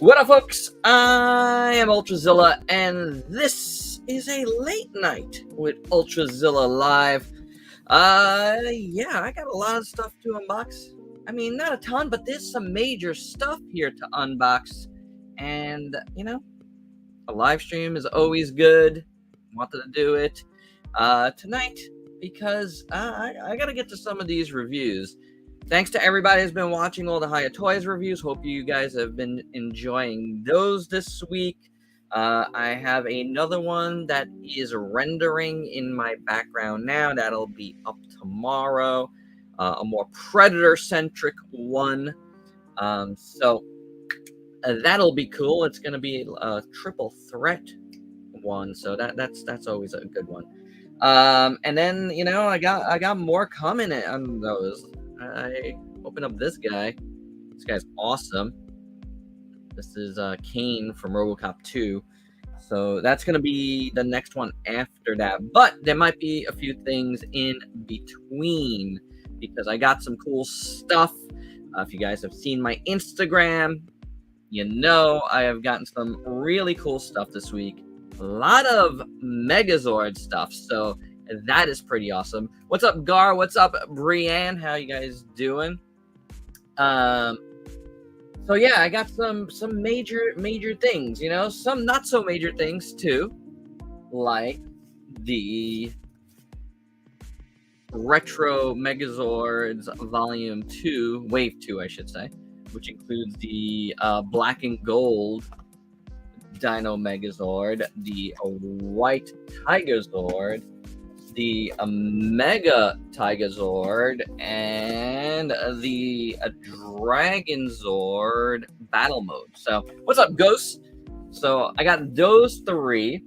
What up, folks? I am Ultrazilla, and this is a late night with Ultrazilla Live. Yeah, I got a lot of stuff to unbox. I mean, not a ton, but there's some major stuff here to unbox. And, a live stream is always good. Wanted to do it tonight because I got to get to some of these reviews. Thanks to everybody who's been watching all the Hiya Toys reviews. Hope you guys have been enjoying those this week. I have another one that is rendering in my background now. That'll be up tomorrow. A more Predator-centric one. So that'll be cool. It's going to be a triple threat one. So that's always a good one. And then, I got more coming on those. I open up this guy. This guy's awesome. This is Kane from RoboCop 2. So that's going to be the next one after that. But there might be a few things in between because I got some cool stuff. If you guys have seen my Instagram, I have gotten some really cool stuff this week. A lot of Megazord stuff. So that is pretty awesome. What's up, Gar? What's up, Brienne? How you guys doing? So yeah, I got some major things, some not so major things too, like the Retro Megazords Volume 2, Wave 2, I should say, which includes the black and gold Dino Megazord, the white Tigerzord, the Mega Tigerzord, and the Dragonzord battle mode. So, what's up, Ghosts? So, I got those three.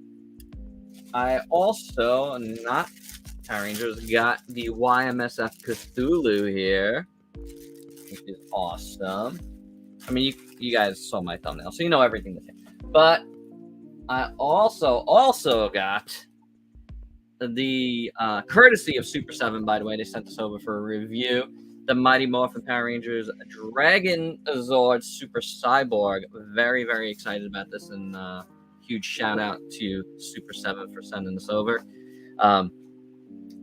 I also, not Power Rangers, got the YMSF Cthulhu here, which is awesome. I mean, you guys saw my thumbnail, so you know everything that's here. But I also got the courtesy of Super 7, by the way, they sent this over for a review. The Mighty Morphin Power Rangers Dragonzord Super Cyborg. Very, very excited about this, and huge shout out to Super 7 for sending this over.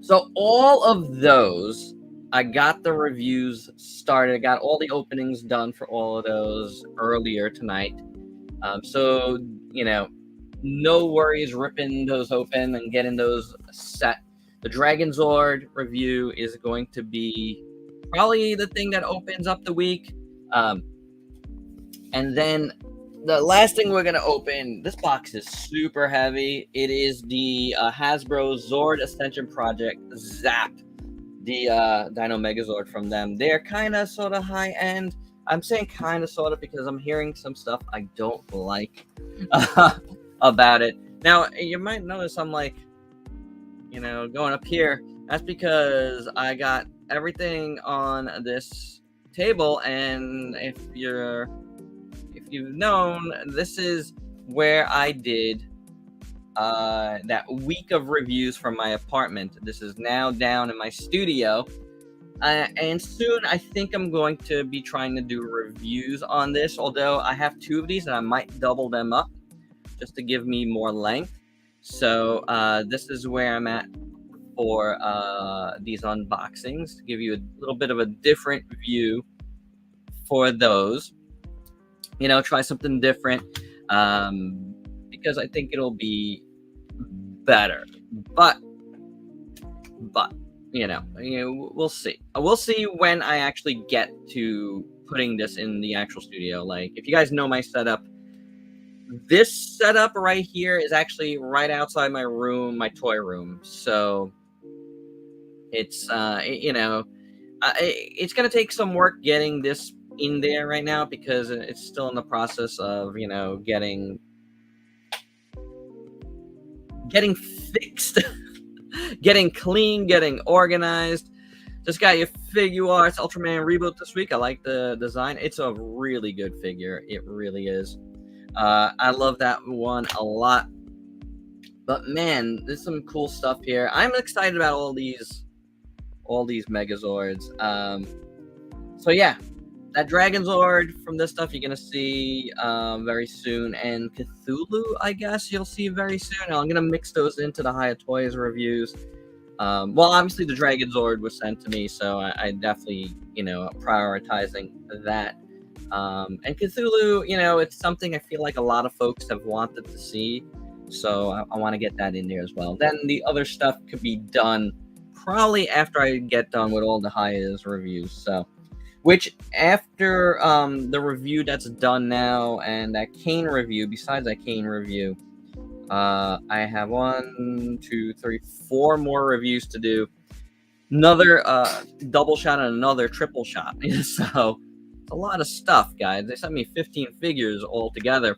So all of those, I got the reviews started. I got all the openings done for all of those earlier tonight. So, no worries ripping those open and getting those set. The Dragonzord review is going to be probably the thing that opens up the week. And then the last thing we're going to open, this box is super heavy. It is the Hasbro Zord Ascension Project Zap, the Dino Megazord from them. They're kind of sort of high end. I'm saying kind of sort of because I'm hearing some stuff I don't like about it. Now, you might notice I'm like, going up here. That's because I got everything on this table, and if you've known, this is where I did that week of reviews from my apartment. This is now down in my studio. And soon, I think I'm going to be trying to do reviews on this, although I have two of these, and I might double them up just to give me more length. So this is where I'm at for these unboxings, to give you a little bit of a different view for those. Try something different because I think it'll be better. But we'll see. We'll see when I actually get to putting this in the actual studio. Like, if you guys know my setup, this setup right here is actually right outside my room, my toy room. So it's, it's going to take some work getting this in there right now because it's still in the process of, getting fixed. Getting clean, getting organized. Just got your Figuarts Ultraman reboot this week. I like the design. It's a really good figure. It really is. I love that one a lot. But man, there's some cool stuff here. I'm excited about all these Megazords. So yeah, that Dragonzord from this stuff you're gonna see very soon, and Cthulhu, I guess you'll see very soon. I'm gonna mix those into the Haya Toys reviews. Well, obviously the Dragonzord was sent to me, so I definitely, prioritizing that. And Cthulhu, it's something I feel like a lot of folks have wanted to see, so I want to get that in there as well. Then the other stuff could be done probably after I get done with all the Haya's reviews. So, which after the review that's done now and that Kane review, besides that Kane review, I have 1, 2, 3, 4 more reviews to do. Another double shot and another triple shot. So it's a lot of stuff, guys. They sent me 15 figures altogether.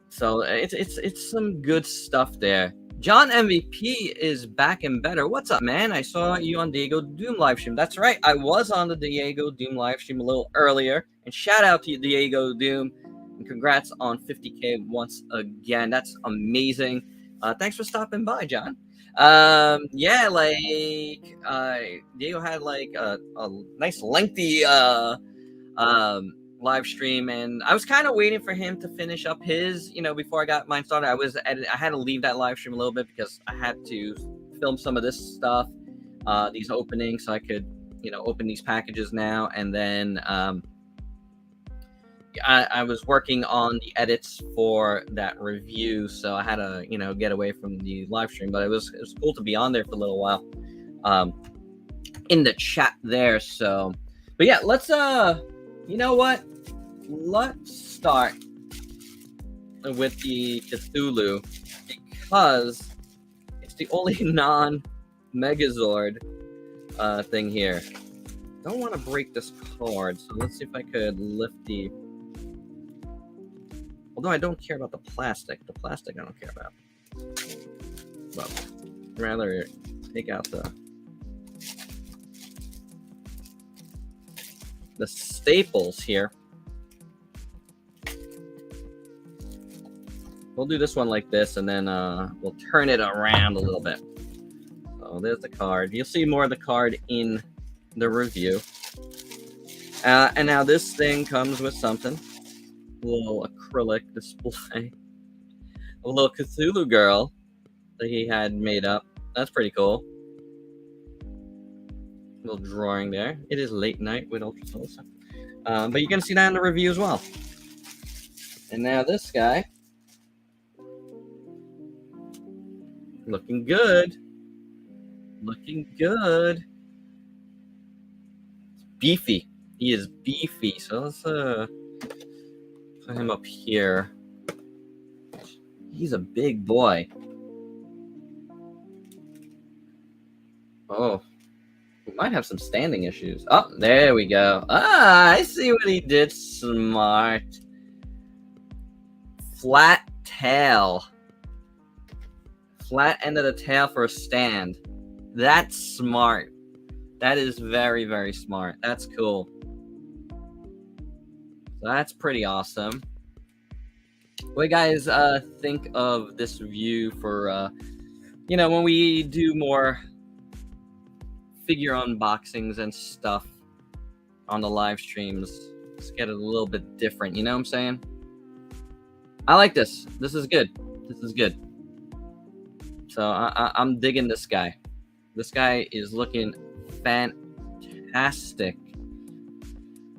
So it's some good stuff there. John MVP is back and better. What's up, man? I saw you on Diego Doom livestream. That's right. I was on the Diego Doom livestream a little earlier. And shout out to you, Diego Doom. And congrats on 50K once again. That's amazing. Thanks for stopping by, John. Yeah, like Diego had like a nice lengthy live stream, and I was kind of waiting for him to finish up his, before I got mine started. I had to leave that live stream a little bit because I had to film some of this stuff, these openings, so I could, open these packages now. And then I was working on the edits for that review, so I had to, get away from the live stream. But it was cool to be on there for a little while, in the chat there. So, but yeah, let's you know what? Let's start with the Cthulhu because it's the only non-Megazord thing here. Don't want to break this card, so let's see if I could lift the. Although I don't care about the plastic. The plastic I don't care about. But rather take out the staples here. We'll do this one like this, and then we'll turn it around a little bit. So there's the card. You'll see more of the card in the review. And now this thing comes with something. A little acrylic display. A little Cthulhu girl that he had made up. That's pretty cool. Little drawing there. It is late night with Ultrazilla. But you're going to see that in the review as well. And now this guy. Looking good. Looking good. It's beefy. He is beefy. So let's put him up here. He's a big boy. Oh. We might have some standing issues. Oh, there we go. Ah, I see what he did. Smart. Flat tail. Flat end of the tail for a stand. That's smart. That is very, very smart. That's cool. So that's pretty awesome. What do you guys think of this review for, when we do more figure unboxings and stuff on the live streams? Let's get it a little bit different, you know what I'm saying? I like this. This is good. This is good. So I'm digging this guy. This guy is looking fantastic.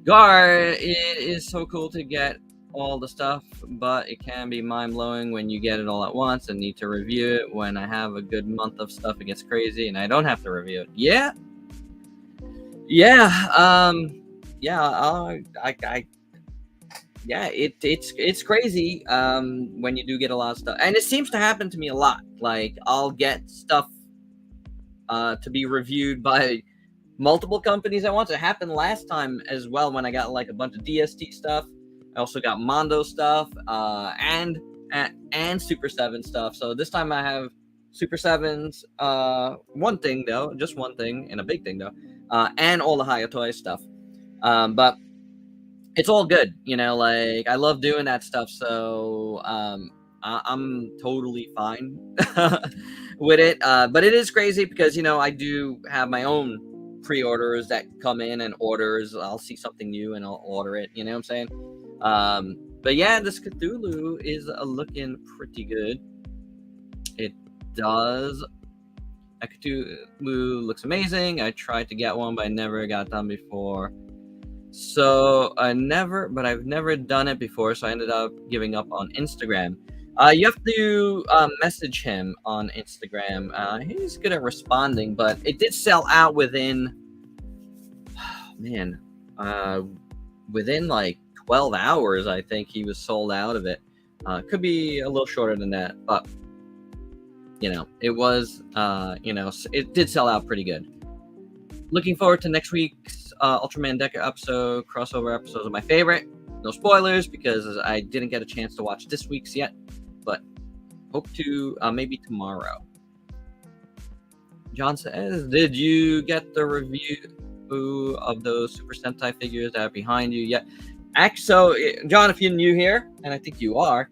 Gar, it is so cool to get all the stuff, but it can be mind-blowing when you get it all at once and need to review it. When I have a good month of stuff, it gets crazy and I don't have to review it. Yeah, it's crazy when you do get a lot of stuff, and it seems to happen to me a lot. Like, I'll get stuff to be reviewed by multiple companies at once. It happened last time as well when I got like a bunch of DST stuff. I also got Mondo stuff and Super 7 stuff. So this time I have Super 7's one thing though, just one thing, and a big thing though, and all the Haya Toy stuff. But it's all good, like I love doing that stuff. So I'm totally fine with it. But it is crazy because, I do have my own pre-orders that come in and orders. I'll see something new and I'll order it. You know what I'm saying? But yeah, this Cthulhu is looking pretty good. It does. That Cthulhu looks amazing. I tried to get one, but I never got done before. So I've never done it before. So I ended up giving up on Instagram. You have to message him on Instagram. He's good at responding, but it did sell out within, within like 12 hours. I think he was sold out of it. Could be a little shorter than that, but it was, it did sell out pretty good. Looking forward to next week's Ultraman Decker episode. Crossover episodes are my favorite. No spoilers because I didn't get a chance to watch this week's yet, but hope to maybe tomorrow. John says, did you get the review of those Super Sentai figures that are behind you yet? So, John, if you're new here, and I think you are,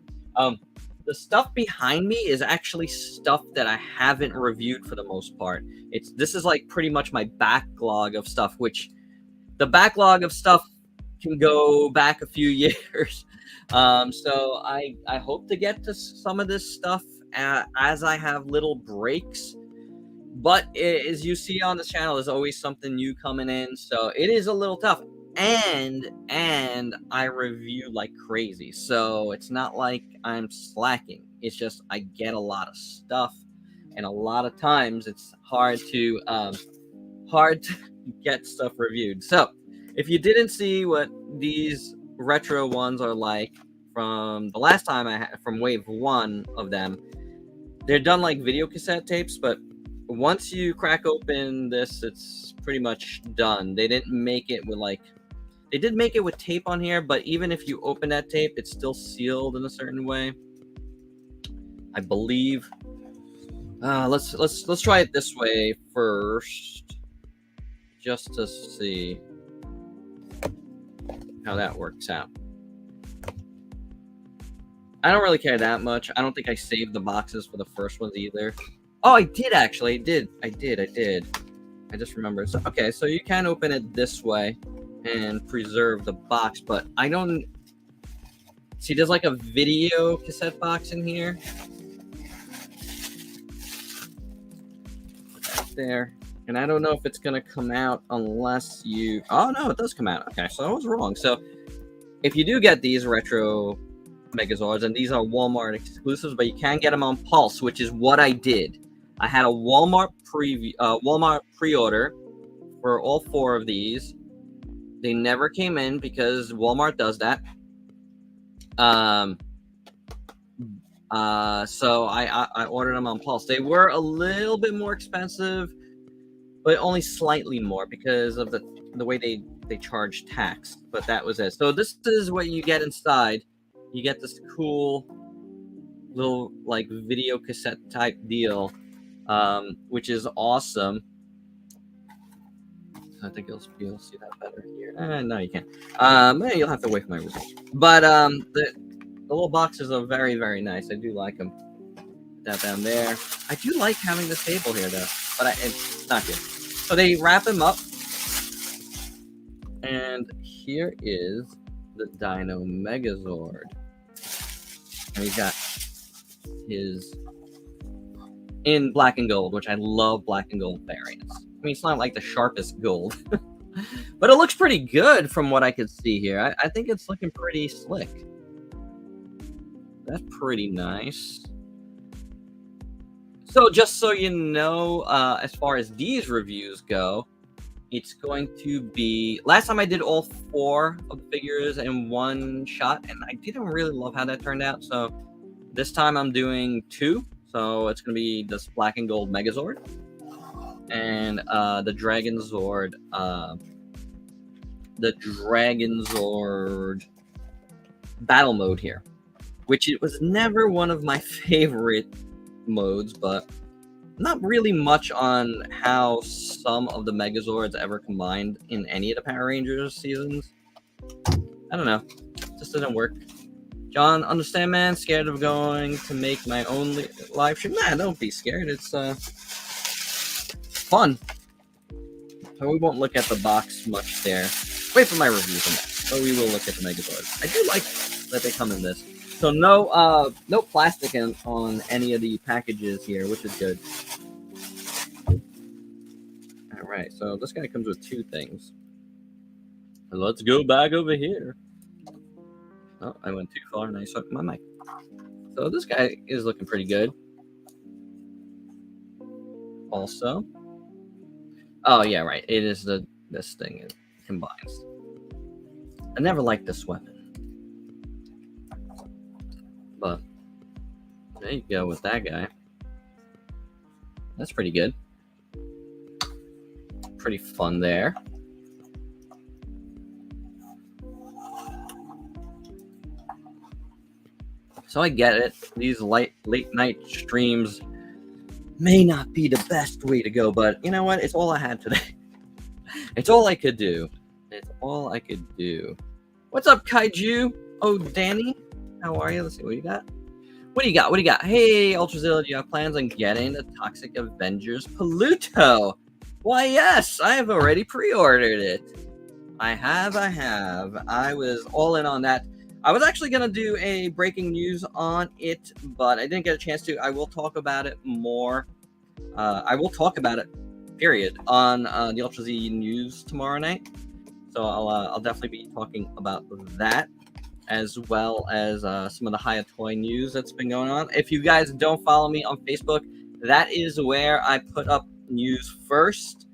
the stuff behind me is actually stuff that I haven't reviewed for the most part. This is like pretty much my backlog of stuff, which the backlog of stuff can go back a few years. So I hope to get to some of this stuff as I have little breaks. But as you see on this channel, there's always something new coming in, so it is a little tough. And I review like crazy, so it's not like I'm slacking. It's just I get a lot of stuff, and a lot of times it's hard to get stuff reviewed. So if you didn't see what these retro ones are like from the last time I had from wave 1 of them, they're done like video cassette tapes, but once you crack open this, it's pretty much done. They didn't make it with they did make it with tape on here, but even if you open that tape, it's still sealed in a certain way, I believe. Let's try it this way first, just to see how that works out. I don't really care that much. I don't think I saved the boxes for the first ones either. Oh, I did actually. I did. I just remembered. So, okay, so you can open it this way and preserve the box, but I don't see. There's like a video cassette box in here. There, and I don't know if it's gonna come out unless you. Oh no, it does come out. Okay, so I was wrong. So if you do get these retro Megazords, and these are Walmart exclusives, but you can get them on Pulse, which is what I did. I had a Walmart pre-order for all 4 of these. They never came in because Walmart does that. So I ordered them on Pulse. They were a little bit more expensive, but only slightly more because of the way they charge tax. But that was it. So this is what you get inside. You get this cool little like video cassette type deal, which is awesome. I think you'll see that better here. No, you can't. You'll have to wait for my results. But the little boxes are very, very nice. I do like them. Put that down there. I do like having this table here, though, but it's not good. So they wrap him up, and here is the Dino Megazord. And he's got his in black and gold, which I love black and gold variants. I mean, it's not like the sharpest gold, but it looks pretty good from what I could see here. I think it's looking pretty slick. That's pretty nice. So just so you know, as far as these reviews go, it's going to be... Last time I did all 4 of the figures in one shot, and I didn't really love how that turned out. So this time I'm doing 2. So it's going to be this black and gold Megazord and the Dragon Zord. The Dragon Zord battle mode here, which it was never one of my favorite modes, but not really much on how some of the Megazords ever combined in any of the Power Rangers seasons. I don't know. It just didn't work. John, understand, man? Scared of going to make my own live stream? Nah, don't be scared. It's fun. So we won't look at the box much there. Wait for my reviews on that. But we will look at the Megazords. I do like that they come in this. So no plastic on any of the packages here, which is good. All right, so this guy comes with 2 things. Let's go back over here. Oh, I went too far and I sucked my mic. So this guy is looking pretty good. Also, oh yeah, right. It is this thing. It combines. I never liked this weapon, but there you go with that guy. That's pretty good. Pretty fun there. So I get it. These late night streams may not be the best way to go, but you know what? It's all I had today. It's all I could do. It's all I could do. What's up, Kaiju? Oh, Danny. How are you? Let's see what you got. What do you got? What do you got? Hey, Ultrazilla, do you have plans on getting the Toxic Avengers Pluto? Why, yes. I have already pre-ordered it. I have. I was all in on that. I was actually going to do a breaking news on it, but I didn't get a chance to. I will talk about it more. I will talk about it, period, on the Ultra Z news tomorrow night. So I'll definitely be talking about that, as well as some of the Haya Toy news that's been going on. If you guys don't follow me on Facebook, that is where I put up news first.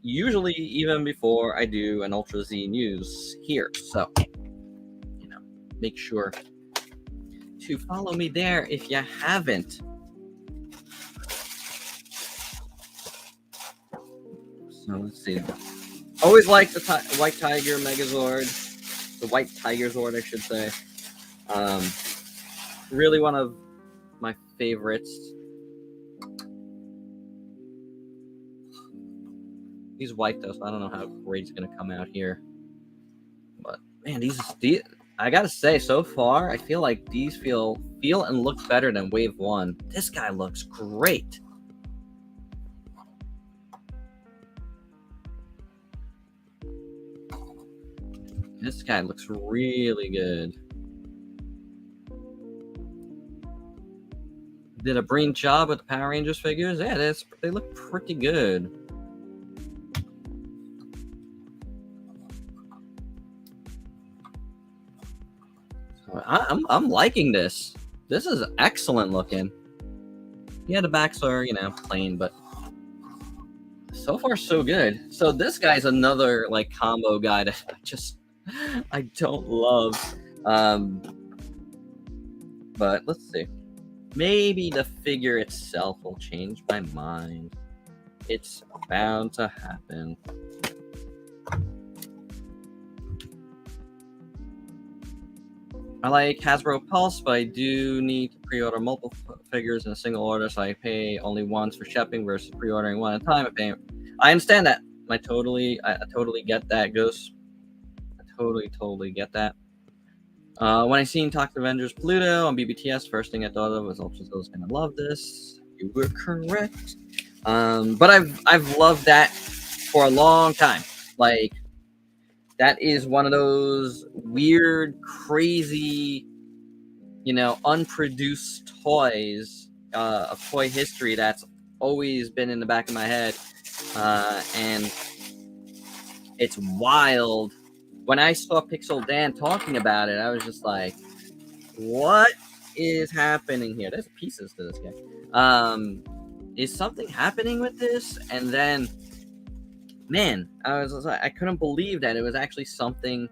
Usually even before I do an Ultra Z news here. So, make sure to follow me there if you haven't. So let's see. Always like the White Tiger Megazord. The White Tiger Zord, I should say. Really one of my favorites. He's white though, so I don't know how great he's gonna come out here. But man, these I gotta say, so far, I feel like these feel and look better than Wave 1. This guy looks great. This guy looks really good. Did a brilliant job with the Power Rangers figures. Yeah, they look pretty good. I'm liking this. This is excellent looking. Yeah, the backs are, plain, but so far so good. So this guy's another combo guy that I don't love. But let's see. Maybe the figure itself will change my mind. It's bound to happen. I like Hasbro Pulse, but I do need to pre-order multiple figures in a single order, so I pay only once for shipping versus pre-ordering one at a time. I understand that. I totally get that, Ghost. I totally get that. When I seen Toxic Avengers Pluto on BBTS, first thing I thought of was Ultrazilla's gonna love this. You were correct. But I've loved that for a long time. That is one of those weird, crazy, unproduced toys of toy history that's always been in the back of my head. And it's wild. When I saw Pixel Dan talking about it, I was just like, what is happening here? There's pieces to this guy. Is something happening with this? And then, man, I couldn't believe that it was actually something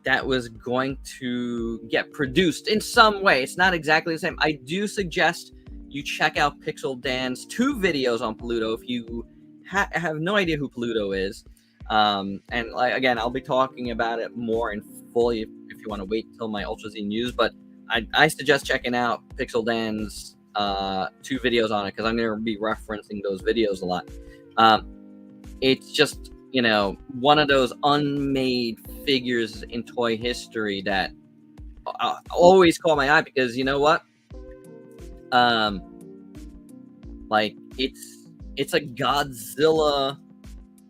that was going to get produced in some way. It's not exactly the same. I do suggest you check out Pixel Dan's 2 videos on Pluto if you have no idea who Pluto is. And again, I'll be talking about it more in full if you want to wait until my Ultra Z news. But I suggest checking out Pixel Dan's 2 videos on it, because I'm going to be referencing those videos a lot. It's just, one of those unmade figures in toy history that always caught my eye, because you know what? It's a Godzilla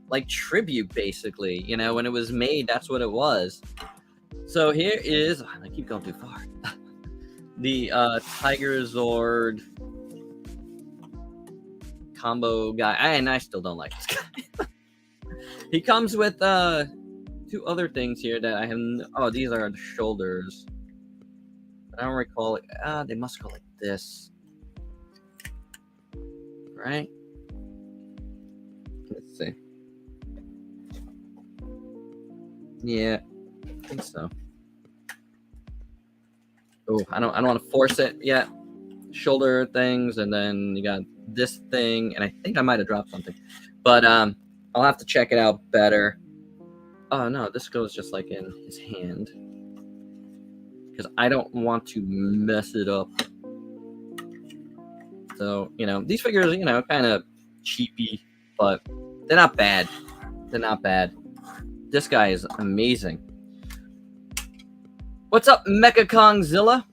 like tribute, basically. You know, when it was made, that's what it was. So here is, I keep going too far. The Tiger Zord combo guy, and I still don't like this guy. He comes with 2 other things here that I have. Oh, these are the shoulders. I don't recall it. They must go like this, right? Let's see. Yeah, I think so. Oh, I don't want to force it yet. Shoulder things, and then you got this thing, and I think I might have dropped something, but I'll have to check it out better. Oh no, this goes just like in his hand, because I don't want to mess it up. So, you know, these figures, you know, kind of cheapy, but they're not bad. They're not bad. This guy is amazing. What's up, Mechakongzilla?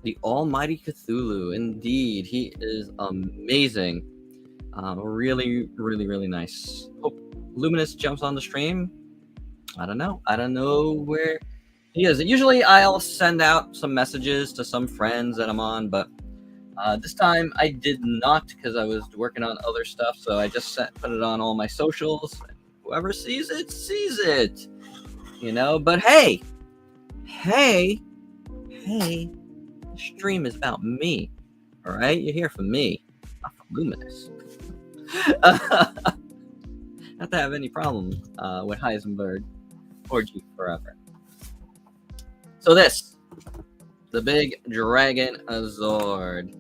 The Almighty Cthulhu. Indeed, he is amazing. Really, really, really nice. Hope Luminous jumps on the stream. I don't know. I don't know where he is. Usually I'll send out some messages to some friends that I'm on, but this time I did not, because I was working on other stuff. So I just put it on all my socials. Whoever sees it, sees it. You know, but hey, the stream is about me. All right? You're here for me, not for Luminous. Not to have any problem with Heisenberg or G Forever. So this, the big Dragon Zord.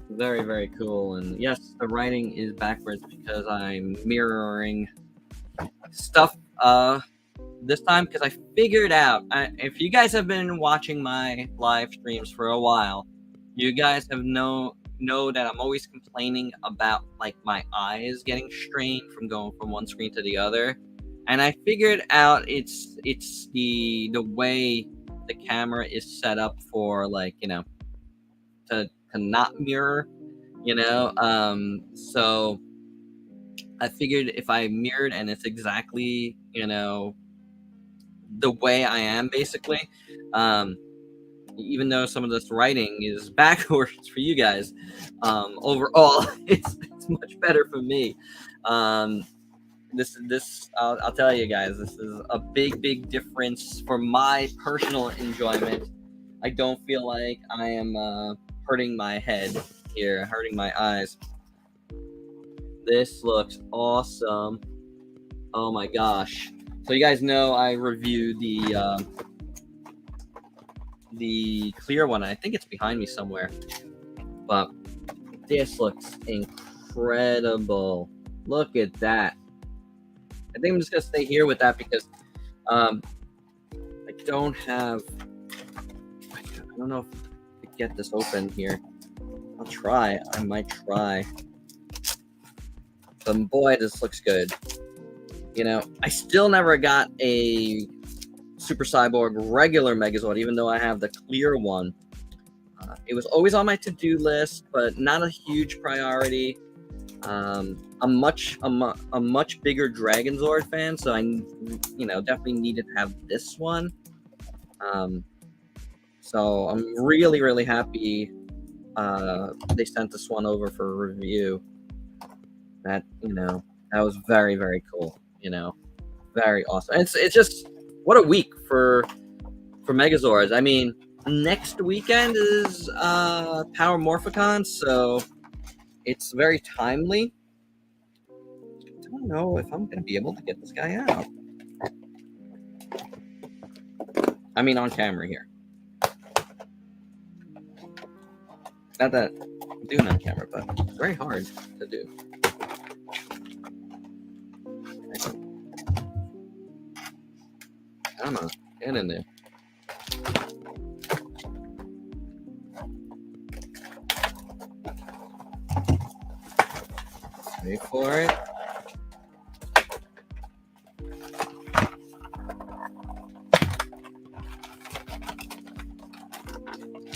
Very, very cool. And yes, the writing is backwards because I'm mirroring stuff this time, because I figured out, if you guys have been watching my live streams for a while, you guys have know that I'm always complaining about like my eyes getting strained from going from one screen to the other, and I figured out it's the way the camera is set up for, like, you know, to not mirror, you know. So I figured if I mirrored and it's exactly, you know, the way I am, basically, even though some of this writing is backwards for you guys, overall it's much better for me. This I'll tell you guys, this is a big difference for my personal enjoyment. I don't feel like I am hurting my head here, hurting my eyes. This looks awesome. Oh my gosh. So you guys know I reviewed the clear one. I think it's behind me somewhere. But this looks incredible. Look at that. I think I'm just going to stay here with that because I don't have... I don't know if I can get this open here. I'll try. I might try. But boy, this looks good. You know, I still never got a Super Cyborg regular Megazord, even though I have the clear one. It was always on my to-do list, but not a huge priority. I'm a much bigger Dragon Zord fan, so I, you know, definitely needed to have this one. So I'm really happy they sent this one over for review. That, you know, that was very cool. You know, very awesome. It's just, what a week for Megazords. I mean, next weekend is Power Morphicon, so it's very timely. I don't know if I'm gonna be able to get this guy out. I mean, on camera here. Not that I'm doing on camera, but it's very hard to do. Come on, get in there. Wait for it.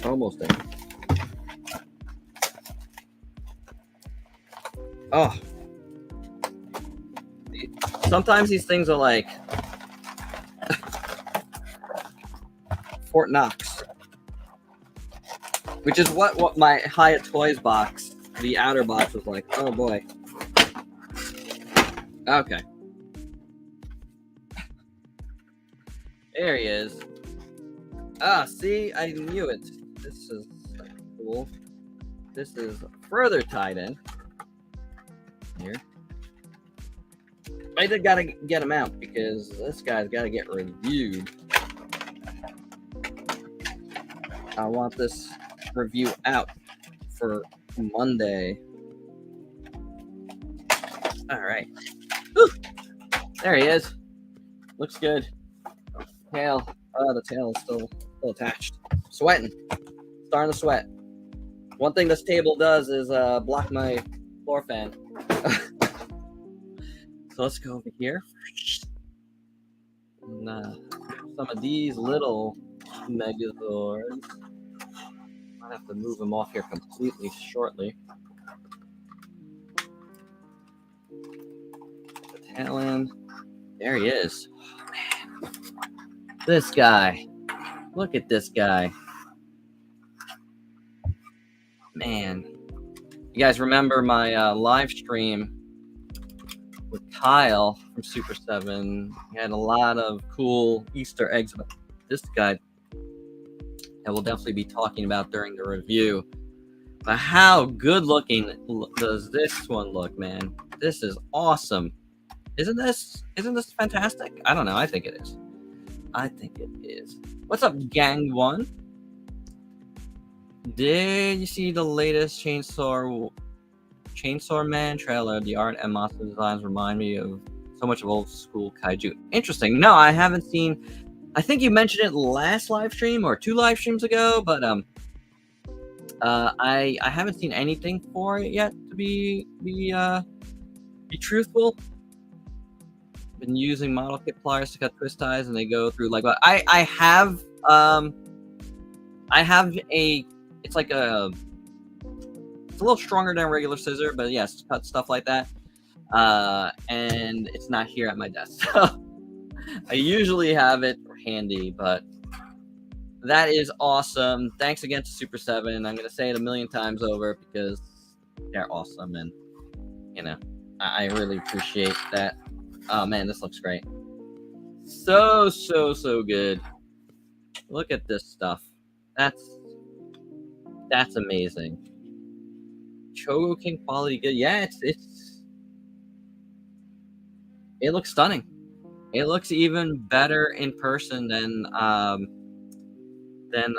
Almost there. Oh, Sometimes these things are like Fort Knox, which is what my Hyatt Toys box, the outer box, was like. Oh boy. Okay. There he is. Ah, see, I knew it. This is cool. This is further tied in here. I did gotta get him out because this guy's gotta get reviewed. I want this review out for Monday. All right. Whew. There he is. Looks good. Tail. Oh, the tail is still attached. Sweating. Starting to sweat. One thing this table does is block my floor fan. So let's go over here. And, some of these little Megazords. I'll have to move them off here completely shortly. The tail end. There he is. Oh, man. This guy. Look at this guy. Man. You guys remember my live stream with Kyle from Super 7? He had a lot of cool Easter eggs about this guy that we'll definitely be talking about during the review. But how good looking does this one look, man? This is awesome. Isn't this fantastic? I don't know. I think it is. I think it is. What's up, Gang One? Did you see the latest Chainsaw Man trailer? The art and monster designs remind me of so much of old school kaiju. Interesting. No, I haven't seen. I think you mentioned it last live stream or 2 live streams ago, but I haven't seen anything for it yet. To be truthful, been using model kit pliers to cut twist ties, and they go through like. I have a. It's like a. It's a little stronger than a regular scissor, but yes, cut stuff like that. And it's not here at my desk. So I usually have it handy, but that is awesome. Thanks again to Super 7. I'm going to say it a million times over because they're awesome. And, you know, I really appreciate that. Oh, man, this looks great. So good. Look at this stuff. That's amazing. Chogo King quality good. Yeah, it looks stunning. It looks even better in person than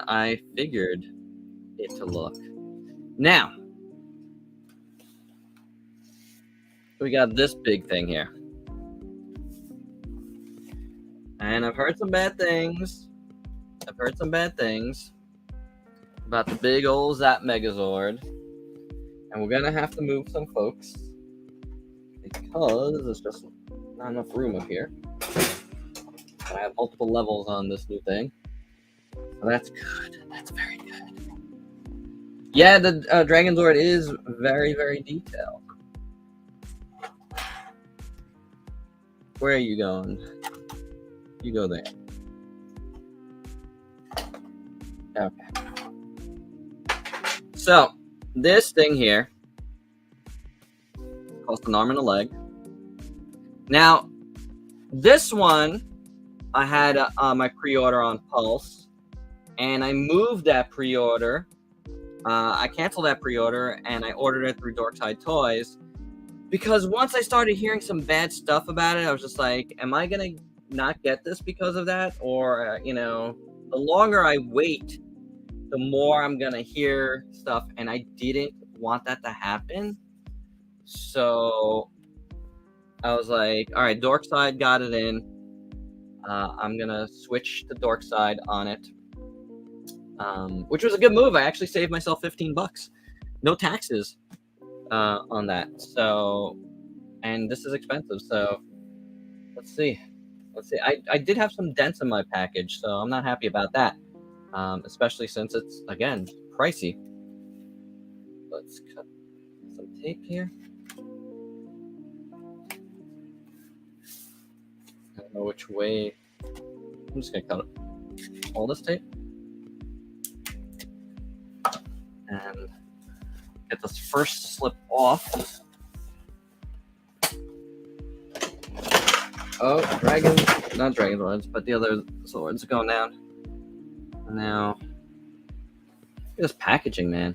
I figured it to look. Now, we got this big thing here. And I've heard some bad things. About the big old Zap Megazord. And we're going to have to move some folks. Because there's just not enough room up here. I have multiple levels on this new thing. So that's good. That's very good. Yeah, the Dragon Zord is very, very detailed. Where are you going? You go there. Okay. So, this thing here costs an arm and a leg. Now, this one, I had my pre-order on Pulse, and I moved that pre-order. I canceled that pre-order, and I ordered it through Dorkside Toys, because once I started hearing some bad stuff about it, I was just like, am I going to not get this because of that? Or, the longer I wait, the more I'm going to hear stuff, and I didn't want that to happen. So I was like, all right, Dorkside got it in. I'm going to switch to Dorkside on it, which was a good move. I actually saved myself $15. No taxes on that. So, and this is expensive. So let's see. I did have some dents in my package, so I'm not happy about that, especially since it's, again, pricey. Let's cut some tape here. don't know which way. I'm just gonna cut all this tape and get this first slip off. Oh, not dragon swords, but the other swords are going down. And now, look at this packaging, man.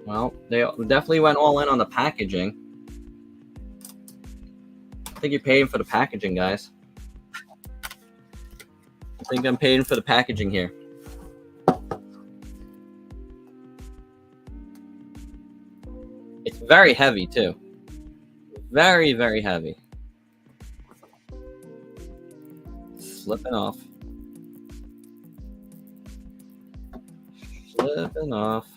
Well, they definitely went all in on the packaging. I think you're paying for the packaging, guys. I think I'm paying for the packaging here. It's very heavy, too. Very, very heavy. Slipping off. Slipping off.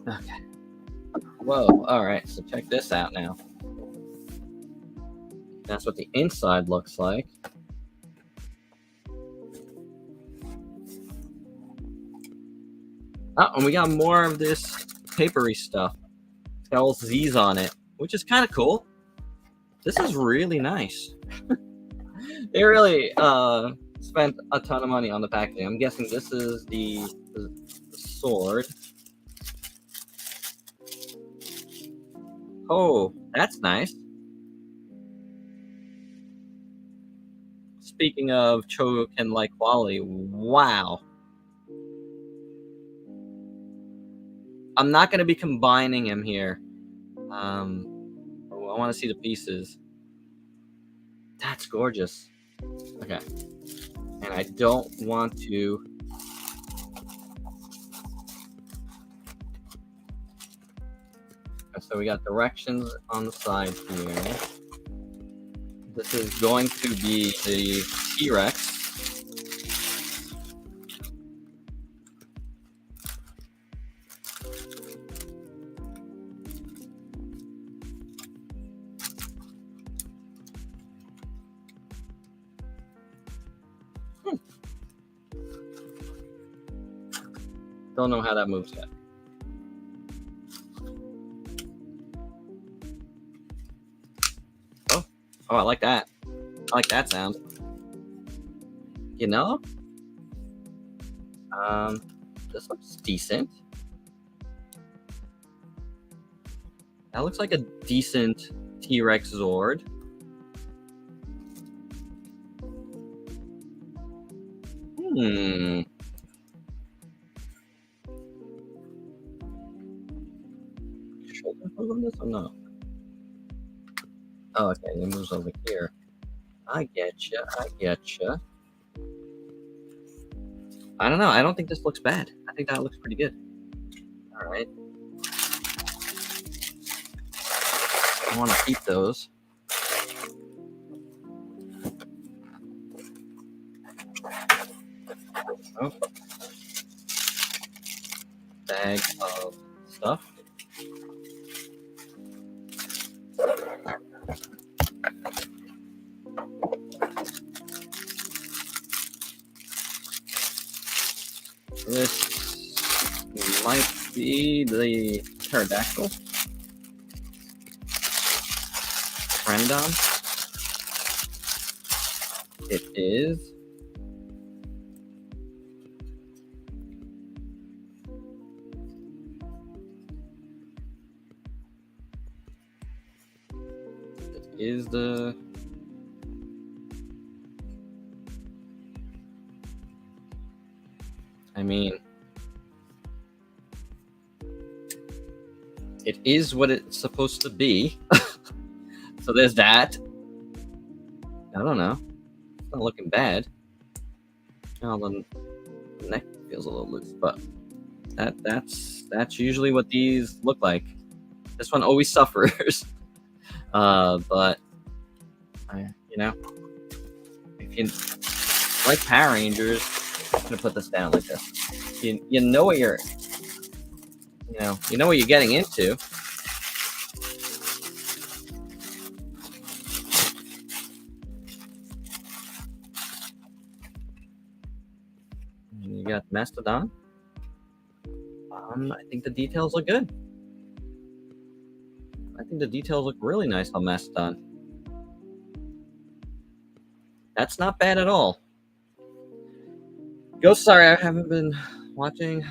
Okay. Whoa, alright, so check this out now. That's what the inside looks like. Oh, and we got more of this papery stuff. It's got all Z's on it, which is kind of cool. This is really nice. They really spent a ton of money on the packaging. I'm guessing this is the sword. Oh, that's nice. Speaking of Choken-like quality, wow. I'm not going to be combining him here. I want to see the pieces. That's gorgeous. Okay. And I don't want to... So we got directions on the side here. This is going to be the T-Rex. Don't know how that moves yet. Oh, I like that. I like that sound. You know? This looks decent. That looks like a decent T-Rex Zord. Shoulder goes on this or no? Oh, okay, it moves over here. I getcha. I don't know. I don't think this looks bad. I think that looks pretty good. All right. I want to keep those. Oh. Bag of stuff. This might be the pterodactyl. Rendon. It is. It is the. I mean, it is what it's supposed to be. So there's that. I don't know. It's not looking bad. Oh, the neck feels a little loose, but that's usually what these look like. This one always suffers. But you know, if you like Power Rangers, I'm gonna put this down like this. You know what you're what you're getting into. And you got Mastodon. I think the details look good. I think the details look really nice on Mastodon. That's not bad at all. Ghost, sorry, I haven't been watching.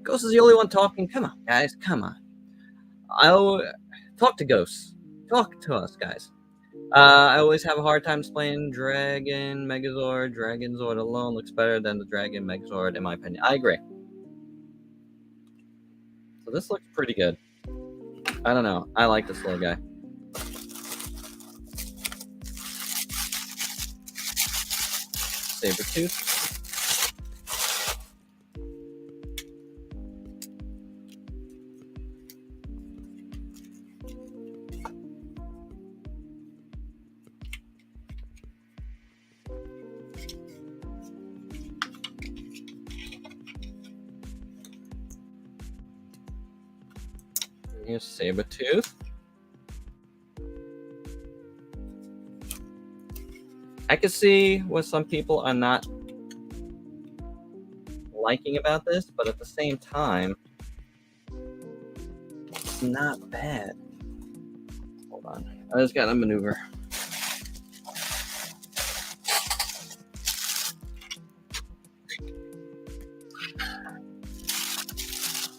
Ghost is the only one talking. Come on, guys, come on. I'll talk to Ghost. Talk to us, guys. I always have a hard time displaying Dragon Megazord. Dragon Zord alone looks better than the Dragon Megazord, in my opinion. I agree. So this looks pretty good. I don't know. I like this little guy. Sabretooth. Here's Sabretooth. I can see what some people are not liking about this, but at the same time, it's not bad. Hold on. I just gotta maneuver.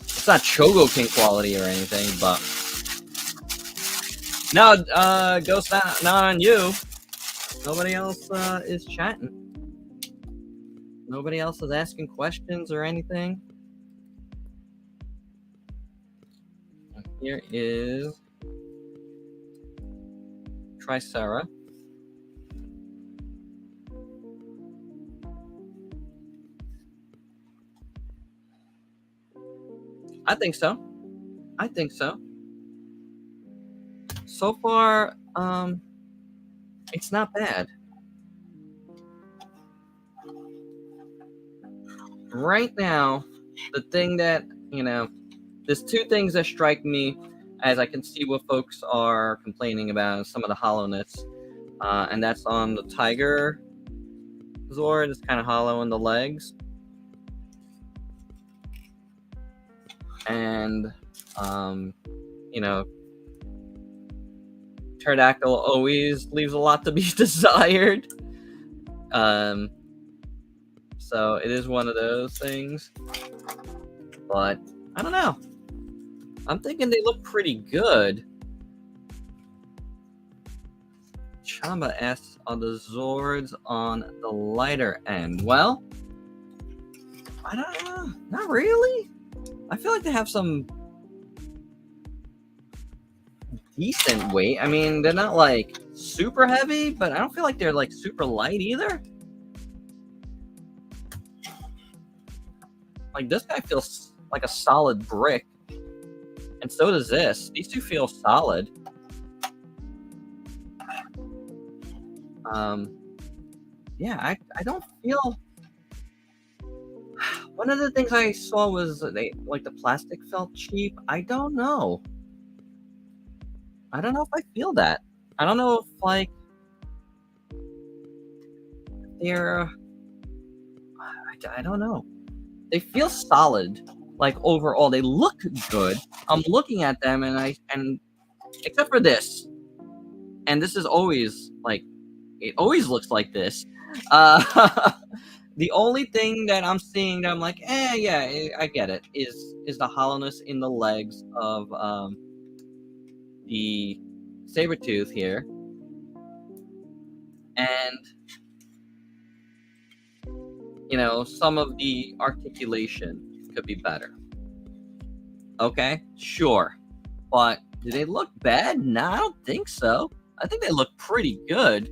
It's not Chogo King quality or anything, but no, Ghost, not on you. Nobody else is chatting. Nobody else is asking questions or anything. Here is Tricera. I think so. I think so. So far, it's not bad. Right now, the thing that, there's two things that strike me as I can see what folks are complaining about, some of the hollowness. And that's on the Tiger Zord. It's kind of hollow in the legs. And, Pterodactyl always leaves a lot to be desired. So it is one of those things. But I don't know. I'm thinking they look pretty good. Chamba asks, are the Zords on the lighter end? Well, I don't know. Not really. I feel like they have some decent weight. I mean, they're not like super heavy, but I don't feel like they're like super light either. Like this guy feels like a solid brick, and so does this. These two feel solid. Yeah, I don't feel. One of the things I saw was they like the plastic felt cheap. I don't know. I don't know if I feel that. I don't know if like they're. I don't know. They feel solid. Like overall, they look good. I'm looking at them and except for this, and this is always like it always looks like this. The only thing that I'm seeing that I'm like, yeah, I get it, is the hollowness in the legs of the Sabretooth here. And, some of the articulation could be better. Okay, sure. But do they look bad? No, I don't think so. I think they look pretty good,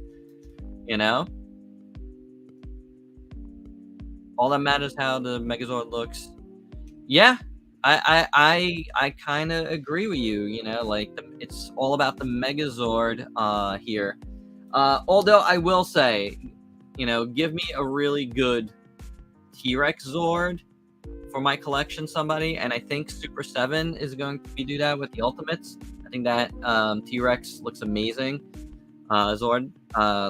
All that matters how the Megazord looks. Yeah, I kind of agree with you. It's all about the Megazord here. Although I will say, give me a really good T-Rex Zord for my collection, somebody, and I think Super 7 is going to do that with the Ultimates. I think that T-Rex looks amazing. Zord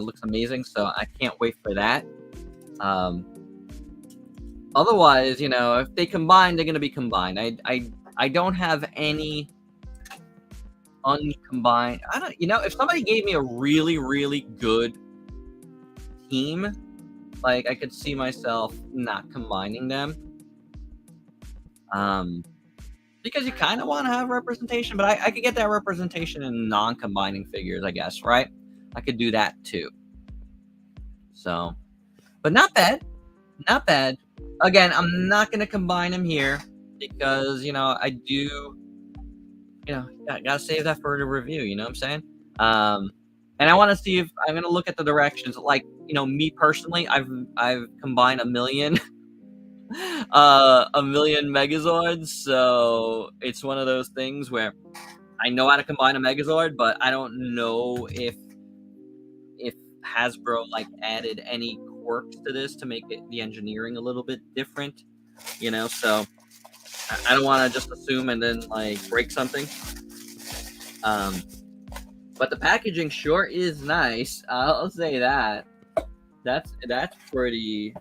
looks amazing, so I can't wait for that. Otherwise, if they combine, they're going to be combined. I don't have any uncombined. I don't, if somebody gave me a really, really good team, like I could see myself not combining them. Because you kind of want to have representation, but I could get that representation in non-combining figures, I guess, right? I could do that too. So, but not bad. Not bad. Again, I'm not going to combine them here because, I do, gotta save that for the review, you know what I'm saying? And I want to see if I'm going to look at the directions. Like, me personally, I've combined a million Megazords, so it's one of those things where I know how to combine a Megazord, but I don't know if Hasbro added any quirks to this to make the engineering a little bit different, so I don't want to just assume and then break something. But the packaging sure is nice. I'll say that. That's pretty.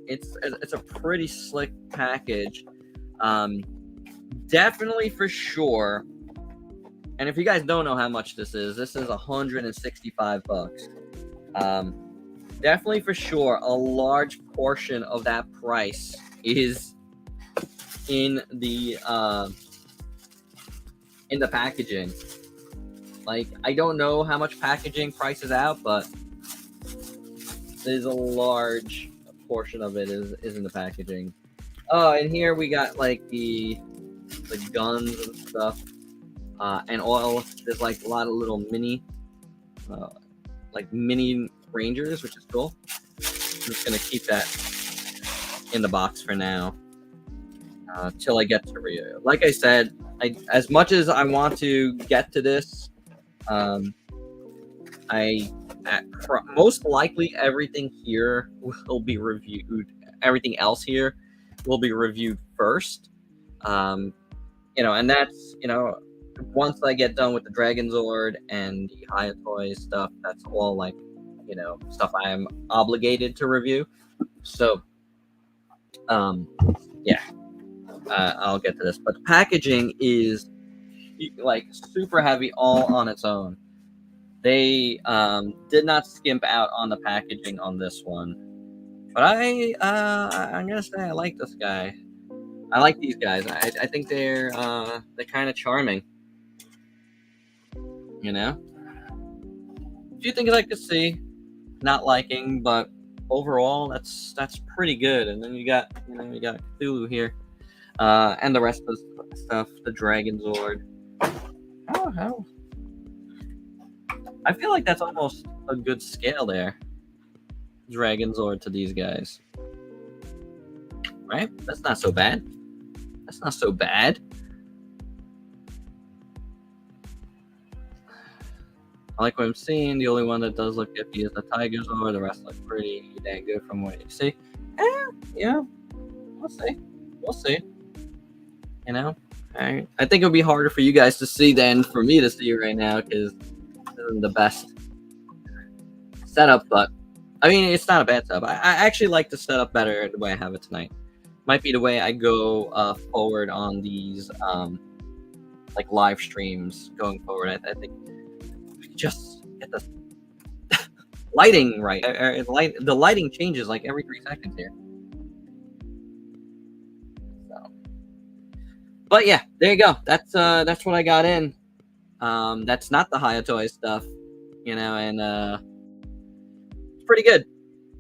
It's a pretty slick package. Definitely for sure. And if you guys don't know how much this is $165. Definitely for sure, a large portion of that price is in the packaging. I don't know how much packaging prices out, but there's a large portion of it is in the packaging. Oh, and here we got the guns and stuff, and all. There's a lot of little mini rangers, which is cool. I'm just gonna keep that in the box for now, till I get to Rio. Like I said, as much as I want to get to this, most likely everything here will be reviewed. Everything else here will be reviewed first. And that's, once I get done with the Dragon Zord and the Hayatoy stuff, that's all stuff I am obligated to review. So, yeah, I'll get to this. But the packaging is super heavy all on its own. They did not skimp out on the packaging on this one. But I'm gonna say I like this guy. I like these guys. I think they're kind of charming. A few things I could see not liking, but overall that's pretty good. And then you got Cthulhu here, and the rest of the stuff, the Dragon Zord. How? I feel like that's almost a good scale there. Dragon Zord to these guys, right? That's not so bad. That's not so bad. I like what I'm seeing. The only one that does look iffy is the Tiger Zord. The rest look pretty dang good from what you see. Yeah, we'll see. We'll see. I think it'll be harder for you guys to see than for me to see right now because this isn't the best setup. But I mean, it's not a bad setup. I actually like the setup better the way I have it tonight. Might be the way I go forward on these live streams going forward. I think just get the lighting right. The lighting changes every 3 seconds here. So, but yeah, there you go. That's what I got in. That's not the Hayatoy stuff, and it's pretty good.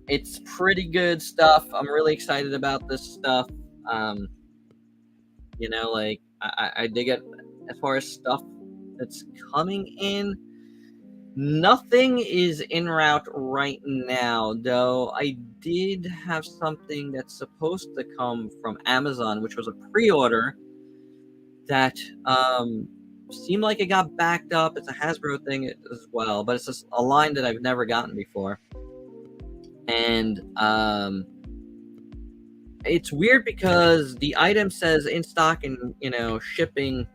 It's pretty good stuff. I'm really excited about this stuff. I dig it as far as stuff that's coming in. Nothing is en route right now, though I did have something that's supposed to come from Amazon, which was a pre-order that seemed like it got backed up. It's a Hasbro thing as well, but it's a line that I've never gotten before. And it's weird because the item says in stock and shipping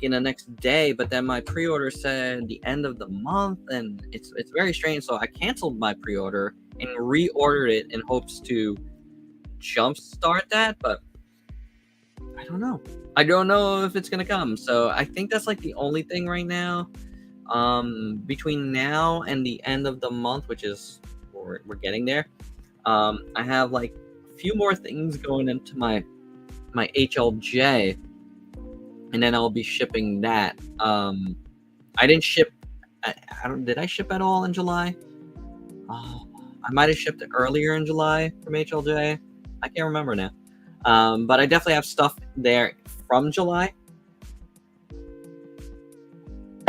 in the next day, but then my pre-order said the end of the month, and it's very strange. So I canceled my pre-order and reordered it in hopes to jumpstart that, but I don't know. I don't know if it's gonna come. So I think that's like the only thing right now. Between now and the end of the month, which is we're getting there. I have like a few more things going into my HLJ, and then I'll be shipping that. I didn't ship. I don't. Did I ship at all in July? I might have shipped it earlier in July from HLJ. I can't remember now. But I definitely have stuff there from July.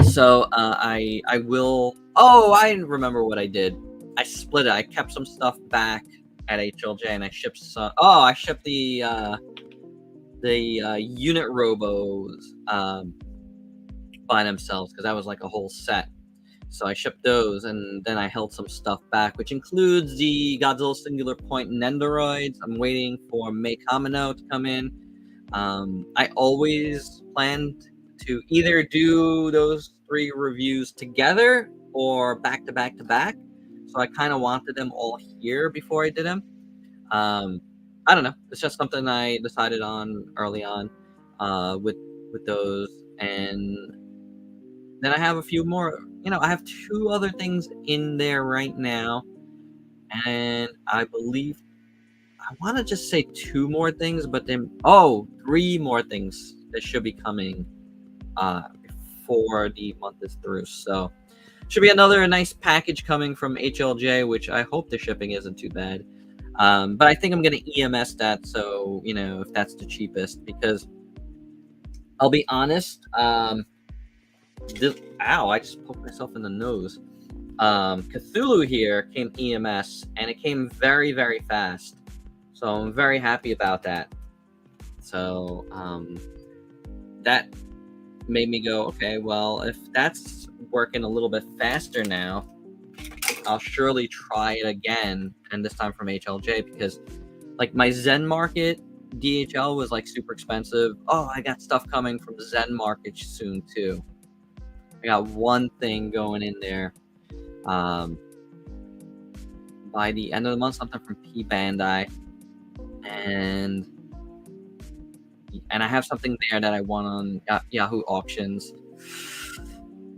So I will. Oh, I remember what I did. I split it. I kept some stuff back at HLJ, and I shipped some. Oh, I shipped the unit robos by themselves because that was like a whole set. So I shipped those, and then I held some stuff back, which includes the Godzilla Singular Point Nendoroids. I'm waiting for Mei Kamino to come in. I always planned to either do those 3 reviews together or back to back to back. So I kind of wanted them all here before I did them. I don't know. It's just something I decided on early on with those, and then I have a few more. I have 2 other things in there right now, and I believe I want to just say 2 more things, but then 3 more things that should be coming before the month is through. So should be another nice package coming from HLJ, which I hope the shipping isn't too bad. But I think I'm going to EMS that, so if that's the cheapest, because I'll be honest. Ow! I just poked myself in the nose. Cthulhu here came EMS, and it came very, very fast. So I'm very happy about that. So that made me go, okay, well, if that's working a little bit faster now, I'll surely try it again, and this time from HLJ, because like my Zen Market DHL was like super expensive. Oh, I got stuff coming from Zen Market soon too. I got one thing going in there. By the end of the month, something from P Bandai, and I have something there that I want on Yahoo Auctions.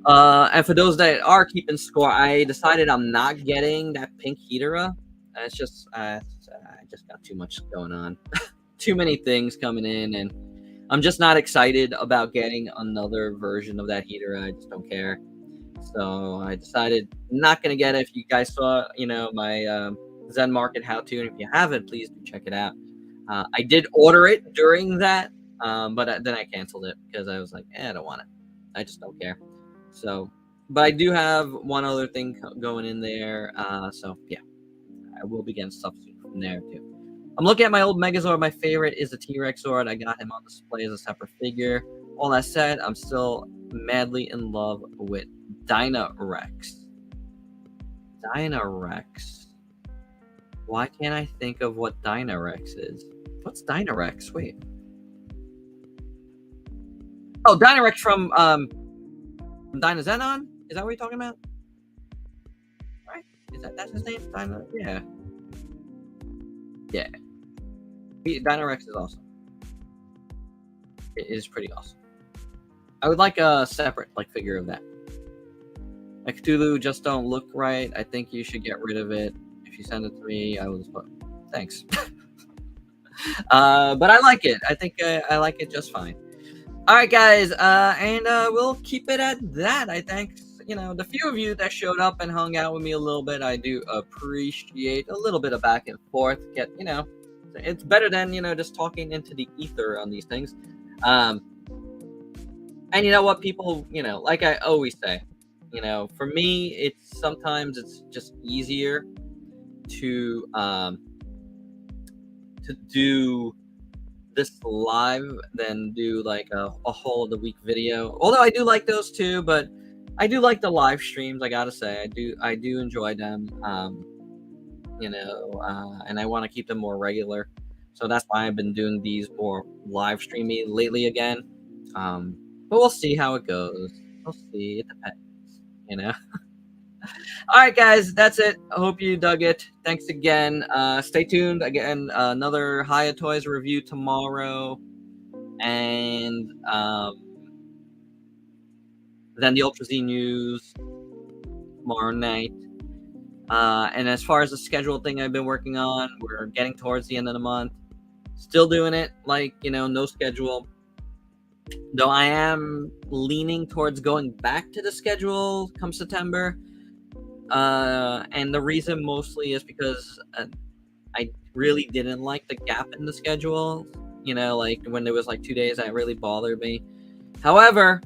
And for those that are keeping score, I decided I'm not getting that pink Hedera. It's just I just got too much going on, too many things coming in, and I'm just not excited about getting another version of that Hedera. I just don't care. So I decided not gonna get it. If you guys saw, my Zen Market how-to, and if you haven't, please do check it out. I did order it during that, but then I canceled it because I was like, I don't want it. I just don't care. So, but I do have one other thing going in there. So yeah, I will be getting stuff soon from there too. I'm looking at my old Megazord. My favorite is the T-Rex Zord. I got him on display as a separate figure. All that said, I'm still madly in love with Dynarex. Dynarex. Why can't I think of what Dynarex is? What's Dynarex? Wait. Oh, Dynarex from Dynazenon? Is that what you're talking about? Right? That's his name? Yeah. Yeah. Dynarex is awesome. It is pretty awesome. I would like a separate figure of that. Like Cthulhu just don't look right. I think you should get rid of it. If you send it to me, I will just put thanks. But I like it. I think I like it just fine. All right, guys, and we'll keep it at that. I think the few of you that showed up and hung out with me a little bit, I do appreciate a little bit of back and forth. It's better than just talking into the ether on these things. And you know what, people, like I always say, for me, sometimes it's just easier to do this live than do like a whole of the week video. Although I do like those too, but I do like the live streams. I gotta say, I do enjoy them. And I want to keep them more regular. So that's why I've been doing these more live streaming lately again. But we'll see how it goes. We'll see. It depends, All right, guys, that's it. I hope you dug it. Thanks again. Stay tuned. Again, another Hiya Toys review tomorrow. and then the Ultra Z news tomorrow night. And as far as the schedule thing I've been working on, we're getting towards the end of the month. Still doing it like, no schedule. Though I am leaning towards going back to the schedule come September. And the reason mostly is because I really didn't like the gap in the schedule. Like when there was like 2 days, that really bothered me. However,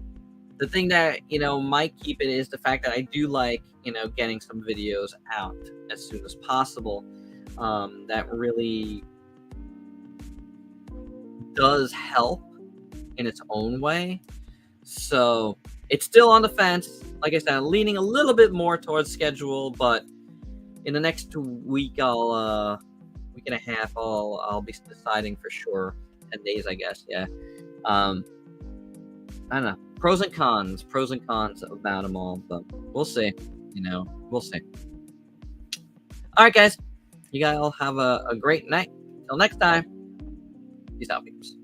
the thing that, might keep it is the fact that I do like, getting some videos out as soon as possible. That really does help in its own way. So it's still on the fence. Like I said, I'm leaning a little bit more towards schedule, but in the next week, week and a half, I'll be deciding for sure. 10 days, I guess. Yeah. I don't know. Pros and cons about them all, but we'll see. We'll see. All right, guys. You guys all have a great night. Till next time. Peace out, peeps.